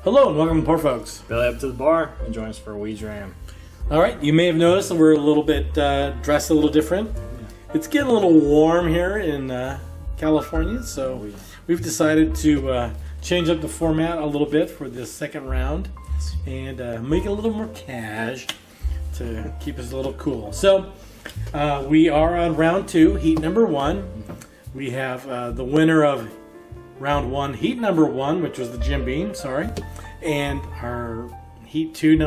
Hello and welcome to Poor Folks. Belly up to the bar and join us for a wee dram. All right, you may have noticed that we're a little bit dressed a little different. It's getting a little warm here in California, so we've decided to change up the format a little bit for this second round and make it a little more cash to keep us a little cool. So we are on round 2, heat number 1. We have the winner of round 1, heat number 1, which was the Jim Beam, and our heat 2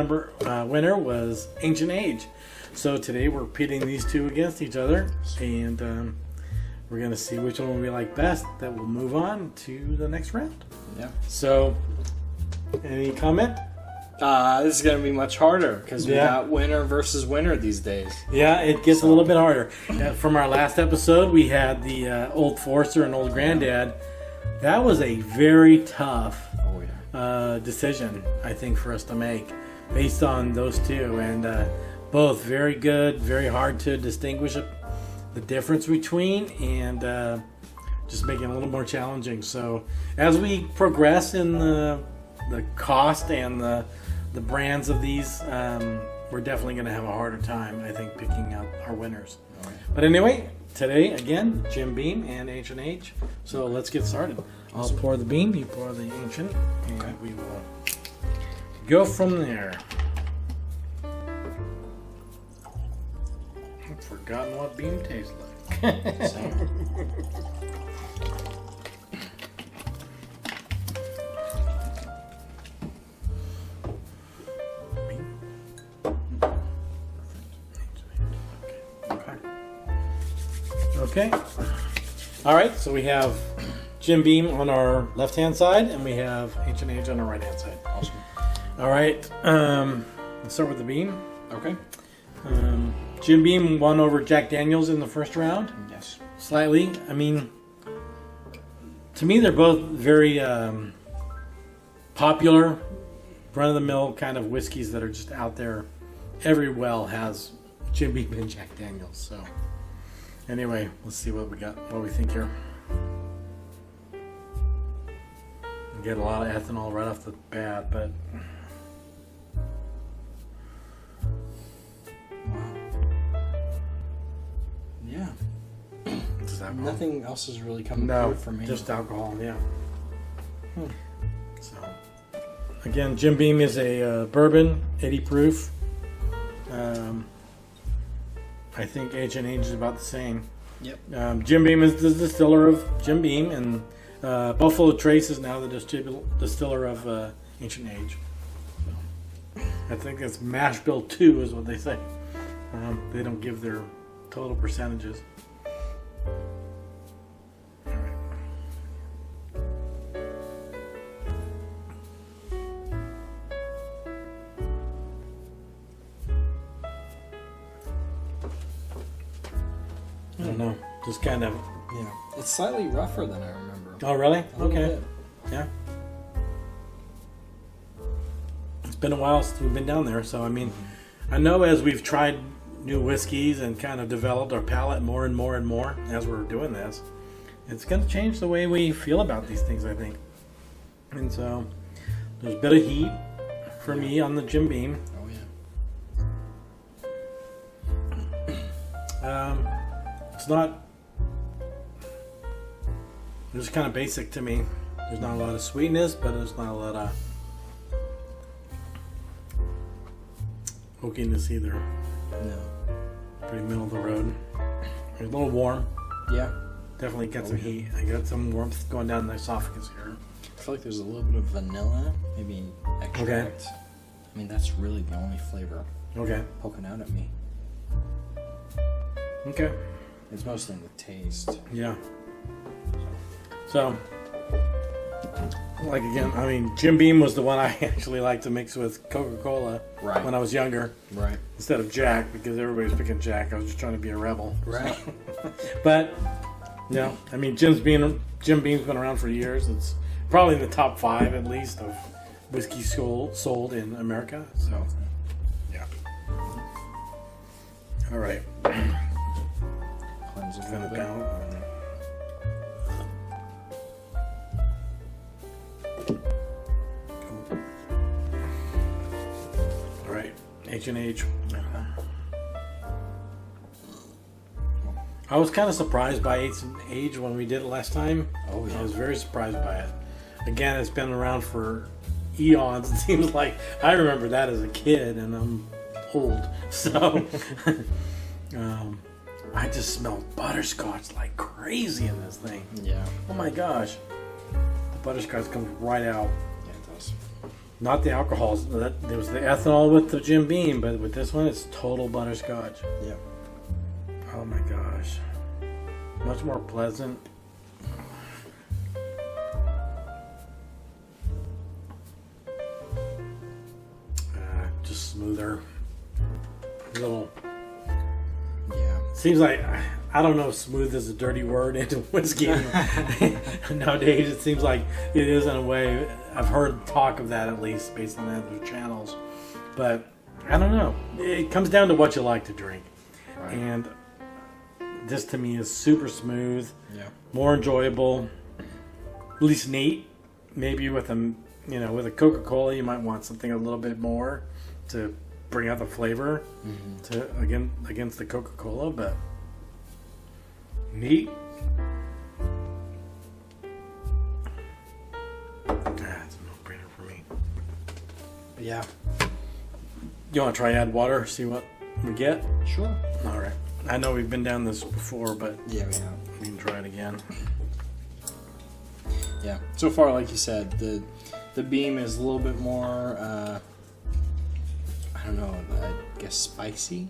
winner was Ancient Age. So today we're pitting these two against each other, and we're going to see which one we like best. That will move on to the next round. Yeah. So, any comment? This is going to be much harder because we got winner versus winner these days. Yeah, it gets a little bit harder. From our last episode, we had the Old Forester and Old Granddad. That was a very tough decision, I think, for us to make based on those two. And both very good, very hard to distinguish the difference between, and just making it a little more challenging. So as we progress in the cost and the brands of these, we're definitely going to have a harder time, I think, picking out our winners. But anyway, today, again, Jim Beam and Ancient Age. So let's get started. I'll pour the Beam, you pour the Ancient, and we will go from there. I've forgotten what Beam tastes like. Okay. All right, so we have Jim Beam on our left-hand side, and we have Ancient Age on our right-hand side. Awesome. All right, let's start with the Beam. Okay. Jim Beam won over Jack Daniels in the first round. Yes. Slightly. I mean, to me, they're both very popular, run-of-the-mill kind of whiskeys that are just out there. Every well has Jim Beam and Jack Daniels. So, anyway, let's see what we think here. We get a lot of ethanol right off the bat, but. Yeah. Nothing else is really coming through for me. Just alcohol, yeah. So, again, Jim Beam is a bourbon, 80 proof. I think Ancient Age is about the same. Yep. Jim Beam is the distiller of Jim Beam, and Buffalo Trace is now the distiller of Ancient Age. So, I think it's mash bill 2 is what they say. They don't give their total percentages. I don't know. Just kind of. Yeah. It's slightly rougher than I remember. Oh, really? Okay. Bit. Yeah. It's been a while since we've been down there, so I mean, I know as we've tried new whiskeys and kind of developed our palate more and more and more as we're doing this, it's going to change the way we feel about these things, I think. And so there's a bit of heat for me on the Jim Beam. Oh yeah. It's not. It's kind of basic to me. There's not a lot of sweetness, but there's not a lot of oakiness either. No. Pretty middle of the road. It's a little warm. Yeah. Definitely got some heat. I got some warmth going down the esophagus here. I feel like there's a little bit of vanilla, maybe extract. Okay. I mean, that's really the only flavor Okay. poking out at me. Okay. It's mostly in the taste. Yeah. So, like again, I mean, Jim Beam was the one I actually liked to mix with Coca-Cola when I was younger. Right. Instead of Jack, because everybody was picking Jack. I was just trying to be a rebel. Right. But, no, I mean, Jim Beam's been around for years. It's probably in the top 5 at least of whiskey sold in America. So, yeah. All right. Cleanse it a Thin little it bit. down. Cool. H&H. I was kind of surprised by H&H when we did it last time. Oh yeah. I was very surprised by it. Again, it's been around for eons. It seems like I remember that as a kid, and I'm old. So I just smelled butterscotch like crazy in this thing. Yeah. Oh my gosh. The butterscotch comes right out. Yeah, it does. Not the alcohol. There was the ethanol with the Jim Beam, but with this one, it's total butterscotch. Yeah. Oh my gosh. Much more pleasant. Just smoother. A little. Yeah. Seems like, I don't know if smooth is a dirty word into whiskey. Nowadays, it seems like it is in a way. I've heard talk of that, at least based on other channels. But I don't know. It comes down to what you like to drink. Right. And this to me is super smooth, Yeah. more enjoyable, at least neat. Maybe with with a Coca-Cola, you might want something a little bit more to bring out the flavor against the Coca-Cola, but neat. That's a no-brainer for me. Yeah. You want to try add water, see what we get? Sure. All right. I know we've been down this before, but Yeah, we have. we can try it again. Yeah. So far, like you said, the Beam is a little bit more, I don't know, I guess spicy.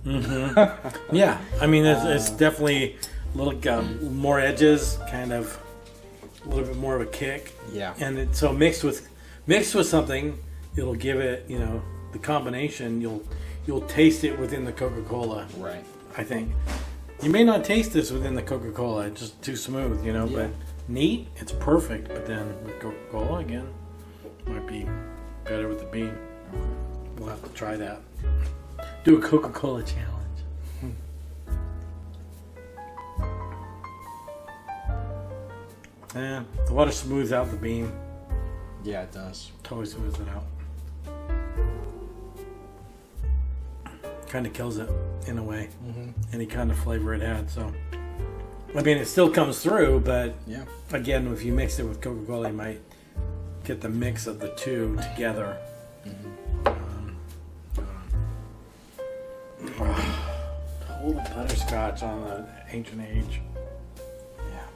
Mm-hmm. Yeah, I mean, it's definitely a little more edges, kind of a little bit more of a kick. Yeah. And so mixed with something, it'll give it, the combination. You'll taste it within the Coca-Cola. Right. I think you may not taste this within the Coca-Cola. It's just too smooth, Yeah. But neat, it's perfect. But then with Coca-Cola again, might be better with the Beam. We'll have to try that. Do a Coca-Cola challenge. Yeah, the water smooths out the Beam. Yeah, it does. Totally smooths it out. Kind of kills it in a way. Mm-hmm. Any kind of flavor it had. So, I mean, it still comes through, but Yeah. again, if you mix it with Coca-Cola, you might get the mix of the two together. Total butterscotch on the H&H. Yeah.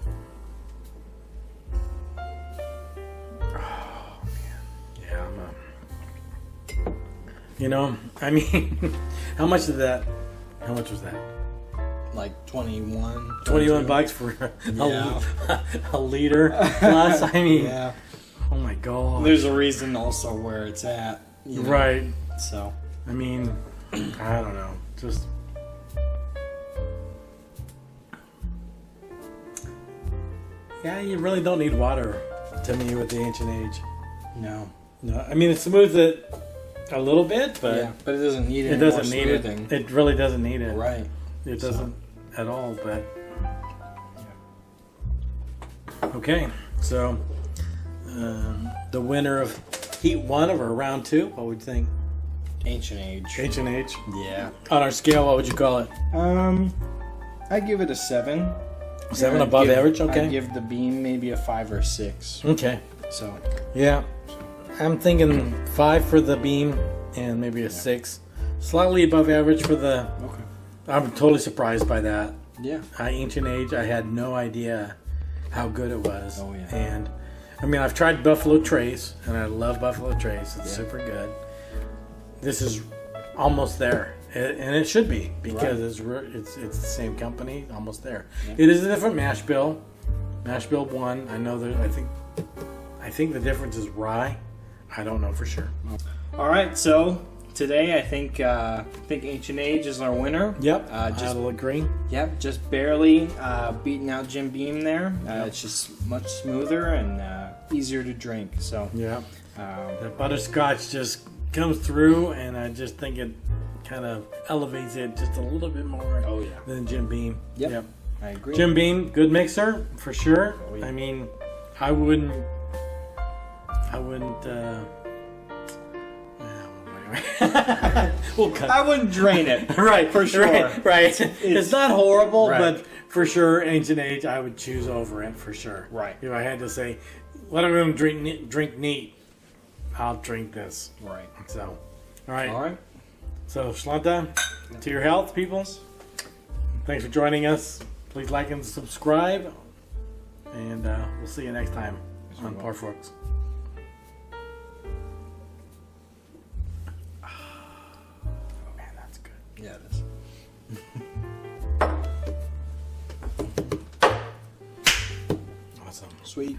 Oh man, yeah, I mean, how much was that? Like 21. 21 bucks for Yeah. a liter plus. I mean, Yeah. oh my god. There's a reason also where it's at. Right. So. I mean, I don't know. Just yeah, you really don't need water to me with the H&H. No. No, I mean it smooths it a little bit, but Yeah, but it doesn't need it any doesn't more need smoothing. it. It really doesn't need it. Right. It doesn't at all. But okay, so the winner of Heat 1 over Round 2, what would you think? Ancient age. H&H. Yeah. On our scale, what would you call it? I give it a 7. 7 I'd above give- average. Okay. I'd give the Beam maybe a 5 or 6. Okay. So. Yeah. I'm thinking 5 for the Beam and maybe a 6. Slightly above average for the. Okay. I'm totally surprised by that. Yeah. Ancient Age, I had no idea how good it was. Oh, yeah. And I mean, I've tried Buffalo Trace, and I love Buffalo Trace. It's Yeah. super good. This is almost there, and it should be because it's the same company, almost there. Yeah. It is a different mash bill. Mash bill 1. I know that. I think the difference is rye. I don't know for sure. All right. So today, I think Ancient Age is our winner. Yep. Just I'll agree. Yep, just barely beating out Jim Beam there. It's just much smoother and easier to drink. So Yeah. The butterscotch just comes through, and I just think it kind of elevates it just a little bit more Oh, yeah. than Jim Beam. Yep. I agree. Jim Beam, good mixer for sure. Oh, yeah. I mean, I wouldn't We'll cut. I wouldn't drain it. Right, for sure. Right. It's not horrible, Right. but for sure, Ancient Age I would choose over it for sure. Right. If I had to say, what I'm going to drink neat, I'll drink this. Right. So, all right. All right. So, Shlanta, to your health, peoples. Thanks for joining us. Please like and subscribe. And we'll see you next time on Par Forks. Oh, man, that's good. Yeah, it is. Awesome. Sweet.